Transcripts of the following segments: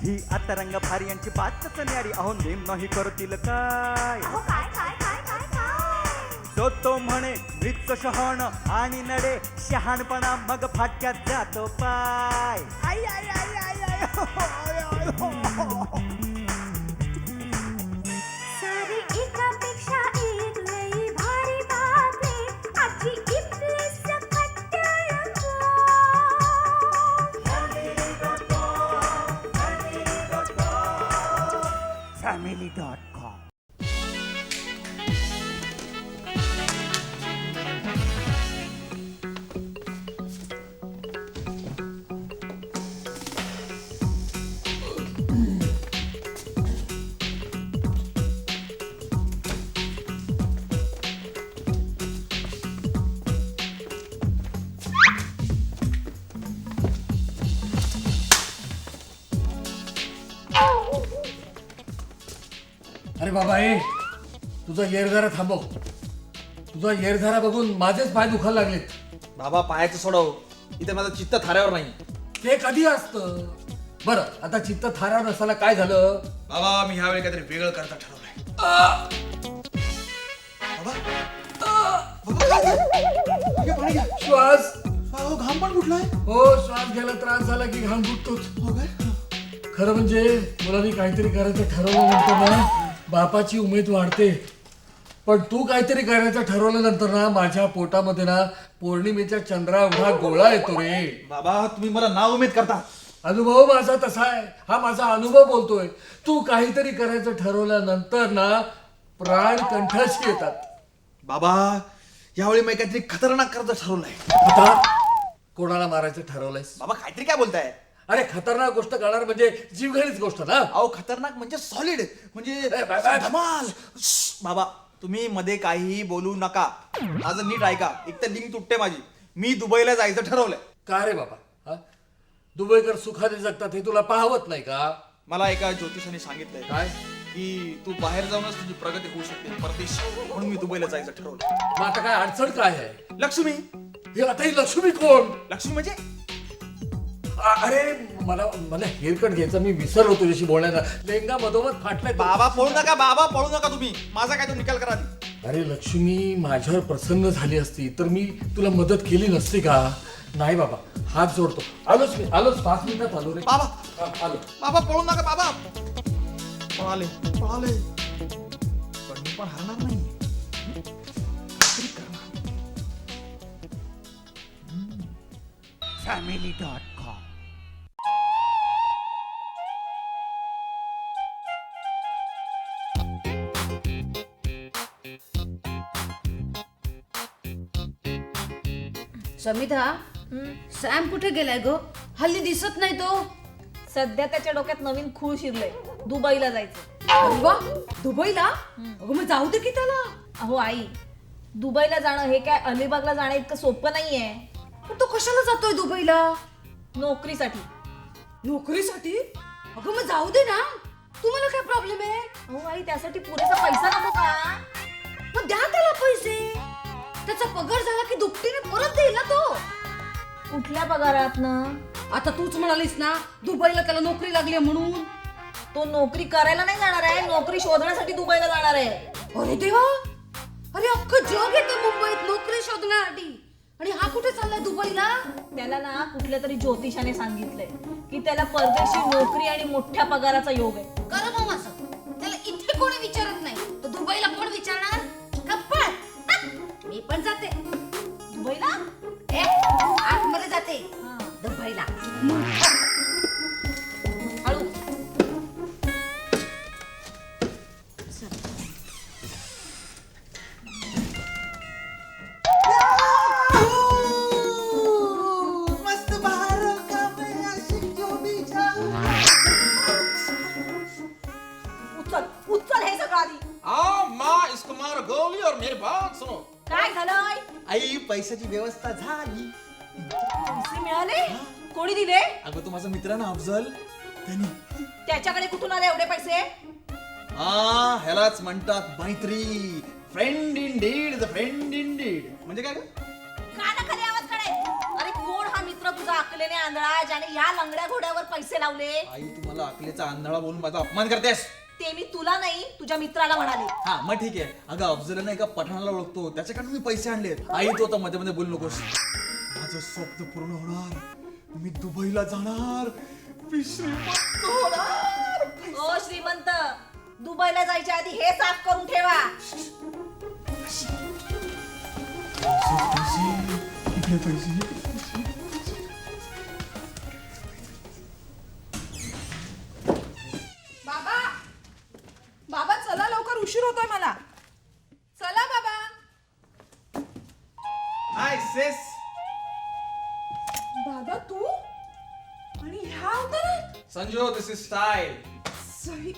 ही आता रंग भारी यांची बातच न्यारी, अहो नेम नाही करतील काय. तो म्हणे मृत शहाण आणि नडे शहाणपणा, मग फाटक्यात जातो पाय. आई आई आई आई आई हो, आय, आय, हो, हो. सारी एकापेक्षा एक लई भारी बातमी, आजची इथली सकट टेलिफोन. family.com. अरे बाबा ए, तुझा येरझारा थांबव. तुझा येरझारा बघून माझेच पाय दुखायला लागलेत. बाबा पायाचं सोडव, इथे माझं चित्त थाऱ्यावर नाही. ते कधी असतं? बरं आता चित्त थारावर नसायला काय झालं? बाबा मी ह्यावेळी काहीतरी वेगळं करता ठरवलंय. श्वास. घाम पण कुठलाय? हो, श्वास घ्यायला त्रास झाला की घाम फुटतोच. खरं म्हणजे मुलांनी काहीतरी करायचं ठरवल्यानंतर ना बापाची उमेद वाढते. पण तू काहीतरी करायचं ठरवल्यानंतर ना माझ्या पोटामध्ये ना पौर्णिमेच्या चंद्रा एवढा गोळा येतो रे. बाबा तुम्ही मला ना उमेद करता. अनुभव माझा तसा आहे, हा माझा अनुभव बोलतोय. तू काहीतरी करायचं ठरवल्यानंतर ना प्राण कंठाशी येतात. बाबा यावेळी मी काहीतरी खतरनाक करायचं ठरवलंय. आता कोणाला मारायचं ठरवलंयस? बाबा काहीतरी काय बोलताय? अरे खतरनाक गोष्ट करणार म्हणजे जीवघेणीच गोष्ट ना. अहो खतरनाक म्हणजे सॉलिड, म्हणजे धमाल. बाबा तुम्ही मध्ये काहीही बोलू नका. माझं नीट ऐका. एक तर लिंक तुटते माझी. मी दुबईला जायचं ठरवलंय. का रे बाबा, हा? दुबईकर सुखाने जगतात हे तुला पाहवत नाही का? मला एका ज्योतिषाने सांगितलंय काय? की तू बाहेर जाऊनच तुझी प्रगती होऊ शकते परदेश, म्हणून मी दुबईला जायचं ठरवलं. मग आता काय अडचण काय आहे? लक्ष्मी. हे आता ही लक्ष्मी कोण? लक्ष्मी म्हणजे अरे मला मला हेअरकट घ्यायचं मी विसरलो तुझ्याशी बोलण्याला. लेंगा मधोमध फाटलाय. बाबा पळू नका, बाबा पळू नका तुम्ही. माझा काय तो निकाल करा आधी. अरे लक्ष्मी माझ्यावर प्रसन्न झाली असती तर मी तुला मदत केली नसती का? नाही बाबा, हात जोडतो. आलोच मी, आलोच. 5 मिनिटात आलो रे. बाबा आलो. बाबा पळू नका बाबा. पळाले पळाले पण मी पण हरणार नाही. काहीतरी करणार. family.com. समिधा, सॅम कुठे गेलाय ग? हल्ली दिसत नाही तो. सध्या त्याच्या डोक्यात नवीन खूळ शिरलंय, दुबईला जायचं. अरे वा, दुबईला? अगं मग जाऊ दे की त्याला. अहो आई, दुबईला जाणं हे काय अलिबागला जाणं इतकं सोपं नाहीये. पण तो कशाला जातोय दुबईला? नोकरीसाठी. नोकरीसाठी? अगं मग जाऊ दे ना. तुम्हाला काय प्रॉब्लेम आहे? अहो आई, त्यासाठी पुरेसा पैसा नको का? मग द्या त्याला पैसे. त्याचा पगार झाला की दुपटीने परत देईल ना तो. कुठल्या पगारातनं? आता तूच म्हणालीस ना दुबईला त्याला नोकरी लागली म्हणून. तो नोकरी करायला नाही जाणार आहे, नोकरी शोधण्यासाठी दुबईला जाणार आहे. अरे देवा, अरे अख्खं जग येते मुंबईत नोकरी शोधण्यासाठी, आणि हा कुठे चाललाय दुबईला? त्याला ना कुठल्या तरी ज्योतिषाने सांगितलंय की त्याला परदेशी नोकरी आणि मोठ्या पगाराचा योग आहे. कर मग असं. त्याला इथे कोणी विचारत नाही, तर दुबईला कोण विचारणार? गप्पा. मी पण जाते दुबईला. आतमध्ये जाते दुबईला. हळू. मस्त बाहर का मैं आशिक जो भी जा. उचल उचल हे सगळं आधी. माँ इसको मारो गोली और मेरी बात सुनो. काय झालंय? आई पैशाची व्यवस्था झाली. पैसे मिळाले? कोणी दिले? अगं तो माझा मित्र ना अफजल, त्यांनी. त्याच्याकडे कुठून आले एवढे पैसे? ह्यालाच म्हणतात मैत्री. Friend indeed the friend indeed म्हणजे काय ग? कानाखाली आवाज काढाय. अरे कोण हा मित्र तुझा अकलेने आंधळा ज्याने या लंगड्या घोड्यावर पैसे लावले? आई तुम्हाला अकलेचा आंधळा बोलून माझा अपमान करतेस. ते मी तुला नाही तुझ्या मित्राला म्हणाले. हा मग ठीक आहे. अगं अफजलनं एका पठाणाला ओळखतो, त्याच्याकडून मी पैसे आणले. आई तू आता मध्ये मध्ये बोलू नकोस. माझं स्वप्न पूर्ण होणार, मी दुबईला जाणार, मी श्रीमंत होणार. ओ श्रीमंत, दुबईला जायच्या आधी हे साफ करून ठेवा. इकडे पैसे. बाबा बाबा चला लवकर उशीर होतोय मला. चला बाबा. हाय सेस. दादा तू आणि ह्या अवतारात संजू दिस इज स्टाईल. सही.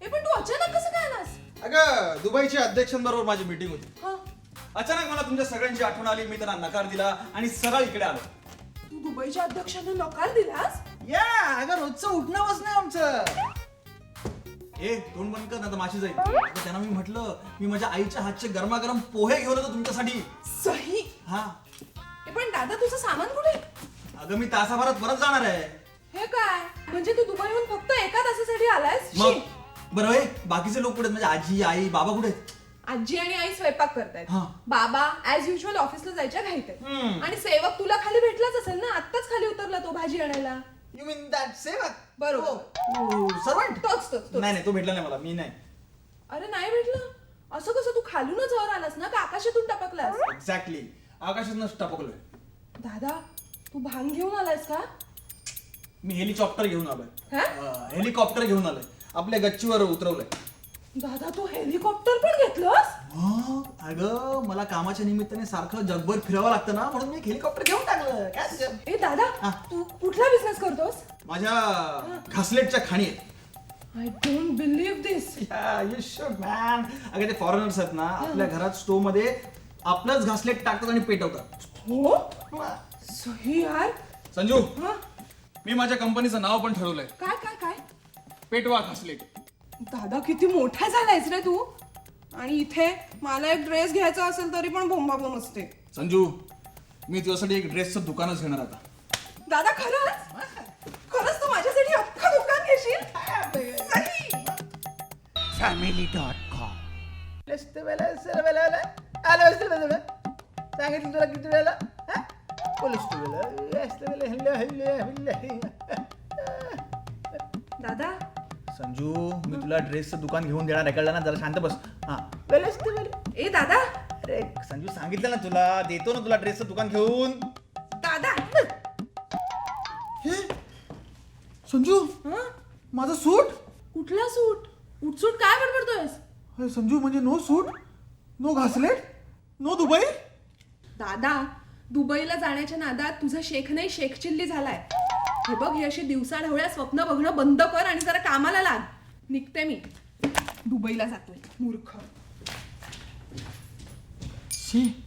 ए पण तू अचानक कसं काय आलास? अगं दुबईच्या अध्यक्षांबरोबर माझी मीटिंग होती. हा, अचानक मला तुमच्या सगळ्यांची आठवण आली. मी त्यांना नकार दिला आणि सरळ इकडे आलो. तू दुबईच्या अध्यक्षांना नकार दिलास? या अगं रोजचं उठणं बसणं आमचं. ए तोंड बंद कर ना तर माशी जाईल. अगं, त्यांना मी म्हटलं मी माझ्या आईच्या हातचे गरमागरम पोहे घेऊन येतो तुमच्यासाठी. सही. हा ए पण दादा तुझं सामान कुठे? अगं मी तासाभरात परत जाणार आहे. हे काय म्हणजे तू दुबईहून फक्त एका तासासाठी आलायस? मग शी. बरं हे बाकीचे लोक कुठे आहेत? म्हणजे आजी आई बाबा कुठे आहेत? आजी आणि आई स्वयंपाक करतायत. हा. बाबा ऍज युजल ऑफिसला जायच्या घाईत आहेत. हम्म. आणि सेवक तुला खाली भेटलाच असेल ना, आत्ताच खाली उतरला तो भाजी आणायला. यू मीन दॅट सेवक? बरोबर. सर्वंट? तोच तोच तोच. नाही नाही तो भेटला नाही मला. मी नाही. अरे नाही भेटलं? असं कसं? तू खालूनच वर आलास ना का आकाशातून टपकलास? एक्झॅक्टली आकाशातूनच टपकलोय. दादा तू भांग घेऊन आलास का? मी हेलिकॉप्टर घेऊन आलोय. हा? हेलिकॉप्टर घेऊन आलोय. आपल्या गच्चीवर उतरवलंय. दादा तू हेलिकॉप्टर पण घेतलंस? अगं मला कामाच्या निमित्ताने सारखं जगभर फिरावं लागतं ना, म्हणून मी एक हेलिकॉप्टर घेऊन टाकलं. काय तुझं? ए दादा हा. तू कुठला बिझनेस करतोस? माझ्या घासलेटच्या खाणी आहेत. I don't believe this. You should, man. अगं ते फॉरेनर्स आहेत ना, आपल्या घरात स्टोव मध्ये आपलंच घासलेट टाकतात आणि पेटवतात. हो सही यार. संजू हा? मी माझ्या कंपनीचं नाव पण ठरवलंय, काय काय काय? पेटवा घासलेट. दादा किती मोठा झालायस रे तू. आणि इथे मला एक ड्रेस घ्यायचा असेल तरी पण बोंबाबोंब असते. संजू मी तुझ्यासाठी एक ड्रेसचं दुकानच घेणार आता. दादा खरंच खरंच तू माझ्यासाठी अख्खं दुकान घेशील? सही. सांगितलं तुला किती वेळेला? दादा संजू मी तुला ड्रेसचं दुकान घेऊन देणार आहे, कळलं ना? जरा शांत बस. हा ए दादा अरे संजू सांगितलं ना तुला, देतो ना तुला ड्रेसचं दुकान घेऊन. दादा. हे संजू हं? माझं सूट. कुठला सूट? उठसूट काय बडबडतोयस? अरे संजू म्हणजे नो सूट, नो घासलेट, नो दुबई. दादा दुबईला जाण्याच्या नादात तुझा शेख नाही शेख चिल्ली झालाय. हे बघ ही अशी दिवसाढवळ्या स्वप्न बघणं बंद कर आणि जरा कामाला लाग. निघते मी. दुबईला जातोय मूर्ख. शी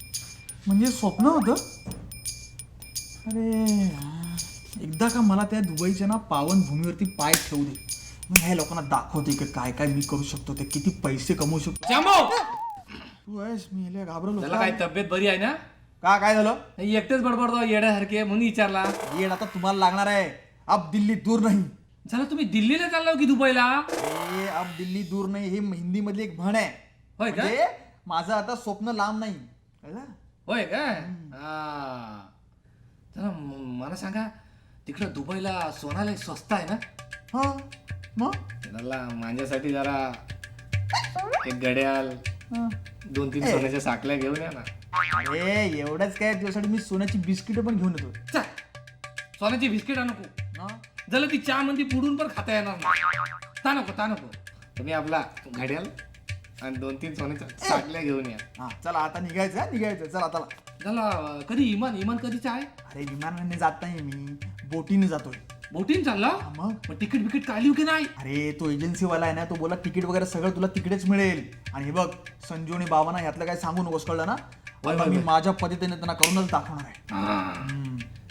म्हणजे स्वप्न होतं. अरे एकदा का मला त्या दुबईच्या ना पावन भूमीवरती पाय ठेवू दे. मग ह्या लोकांना दाखवते की काय काय मी करू शकतो, ते किती पैसे कमवू शकतो. शांभो, तू आहेस मी ह्याला घाबरलो. त्याला काय तब्येत बरी आहे ना? काय झालं? एकटेच बडबडतो येड्यासारखे म्हणून विचारला. येड आता तुम्हाला लागणार आहे. अब दिल्ली दूर नाही. झालं तुम्ही दिल्लीला चाललो की दुबईला? ए, अब दिल्ली दूर नाही ही हिंदी मधली एक म्हण आहे. होय का? म्हणजे माझं आता स्वप्न लांब नाही, कळलं? होय काय? हा. चला मला सांगा, तिकडं दुबईला सोनाला स्वस्त आहे ना? हा मग त्याला माझ्यासाठी जरा एक घड्याल, 2-3 सोन्याच्या साखल्या घेऊन या ना. अरे एवढंच काय, तुझ्यासाठी मी सोन्याची बिस्किट पण घेऊन येतो. चल, सोन्याची बिस्किट नको. हा? झालं ती चहा मध्ये बुडून पण खाता येणार नाही. ता नको. तुम्ही आपला घड्याल आणि 2-3 सोन्याच्या साखल्या घेऊन या. हा चला आता निघायचं. चला. झाला कधी इमान कधीच आहे? अरे विमानाने जात नाही मी, बोटीने जातोय. बोटीन चालला? मग तिकीट बिकीट काढली की नाही? अरे तो एजन्सीवाला आहे ना, तो बोला तिकीट वगैरे सगळं तुला तिकडेच मिळेल. आणि हे बघ संजू आणि बाबांना यातलं काय सांगू नकोस, कळलं ना? आता मी माझ्या पद्धतीने त्यांना करूनच दाखवणार आहे.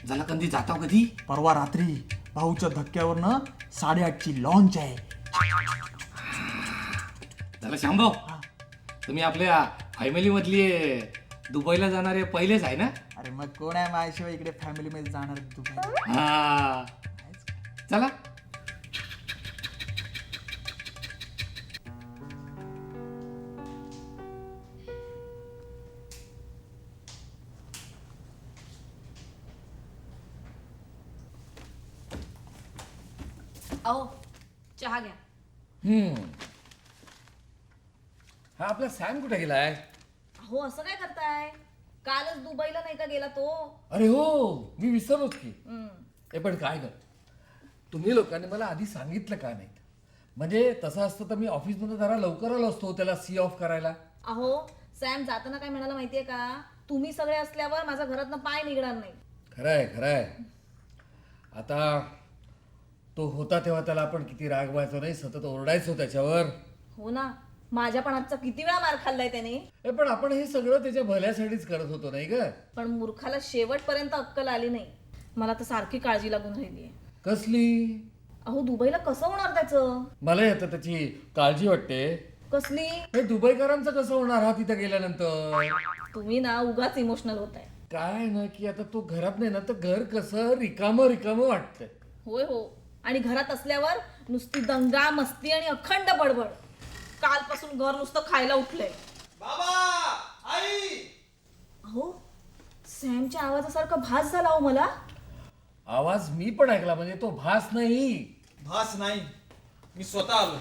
झाला कधी जाताव कधी? परवा रात्री भाऊच्या धक्क्यावरनं 8:30ची लॉन्च आहे. झालं शांभव, तुम्ही आपल्या फॅमिली मधली दुबईला जाणारे पहिलेच आहे ना? अरे मग कोण आहे माझ्याशिवाय इकडे फॅमिली मध्ये जाणार दुबई? हा चला. अहो चहा घ्या. हा आपला सॅम कुठे गेलाय? अहो असं काय करताय? कालच दुबईला नाही का गेला तो? अरे हो, मी विसरलोच की. हम्म. हे पण काय कर, तुम्ही लोकांनी मला आधी सांगितलं का नाही? म्हणजे तसं असतं तर मी ऑफिसमध्ये जरा लवकर आलो असतो त्याला सी ऑफ करायला. अहो सॅम जाताना काय म्हणाला माहितीये का? तुम्ही सगळे असल्यावर माझा घरातनं पाय निघणार नाही. खरंय खरंय. आता तो होता तेव्हा त्याला आपण किती राग व्हायचो नाही, सतत ओरडायचो त्याच्यावर. हो ना, माझ्या पण आजचा किती वेळा मार खाल्लाय त्याने. हे पण आपण हे सगळं त्याच्या भल्यासाठीच करत होतो नाही का? पण मूर्खाला शेवटपर्यंत अक्कल आली नाही. मला तर सारखी काळजी लागून राहिली. कसली? अहो दुबईला कसं होणार त्याचं? मला आता त्याची काळजी वाटते. कसली? हे दुबईकरांचं कसं होणार हा तिथे गेल्यानंतर? तुम्ही ना उगाच इमोशनल होताय. काय ना की आता तो घरात नाही ना तर घर कसं रिकामं रिकामं वाटतंय. होय हो, आणि घरात असल्यावर नुसती दंगा मस्ती आणि अखंड बडबड. कालपासून घर नुसतं खायला उठलंय. बाबा, आई. अहो सॅमच्या आवाजासारखा भास झाला हो मला. आवाज मी पण ऐकला, म्हणजे तो भास नाही. भास नाही, मी स्वतः आलो.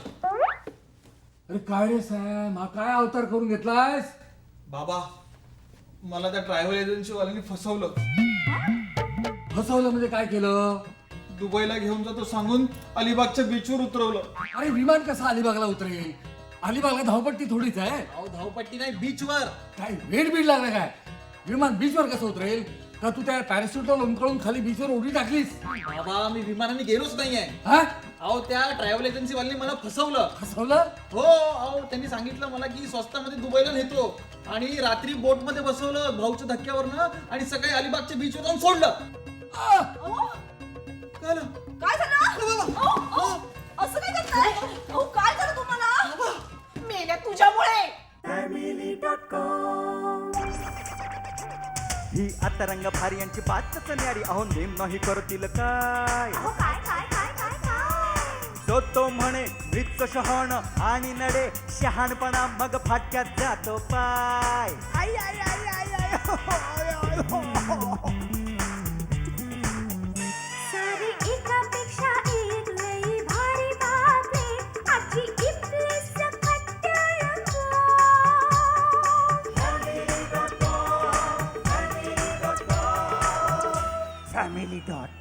अरे काय रे सॅम, हा काय अवतार करून घेतलायस? बाबा, मला त्या ट्रॅव्हल एजन्सी वाल्यांनी फसवलं. फसवलं म्हणजे काय केलं? दुबईला घेऊन जातो सांगून अलिबागच्या बीचवर उतरवलं. अरे विमान कसं अलिबागला उतरेल? अलिबागला धावपट्टी थोडीच आहे. अहो धावपट्टी नाही, बीचवर. काय वेट बीड लागला काय? विमान बीचवर कसं उतरेल? का तू त्या पॅराशूटला लोंबकळून खाली बीचवर उडी टाकलीस? बाबा, मी विमानाने गेलोच नाहीये. हा? अहो त्या ट्रॅव्हल एजन्सी वाल्यांनी मला फसवलं. फसवलं? हो, अहो त्यांनी सांगितलं मला की स्वस्तामध्ये दुबईला नेतो आणि रात्री बोट मध्ये बसवलं भाऊच्या धक्क्यावरनं आणि सकाळी अलिबागच्या बीचवर जाऊन सोडलं. आ! काय झालं? काय झालं? अहो, असं काय करताय? अहो काय झालं तुम्हाला? मेल्या तुझ्यामुळे. ही आता रंग भारी यांची बातच न्यारी, अहो नेम नाही करतील काय. तो म्हणे मृत शहाण आणि नडे शहाणपणा मग फाटक्यात जातो पाय. आई आई आई आई आई हो, आय, आय, हो, हो. सारी एकापेक्षा एक लई भारी बातमी आजची इथलीच खट्याळ. family.com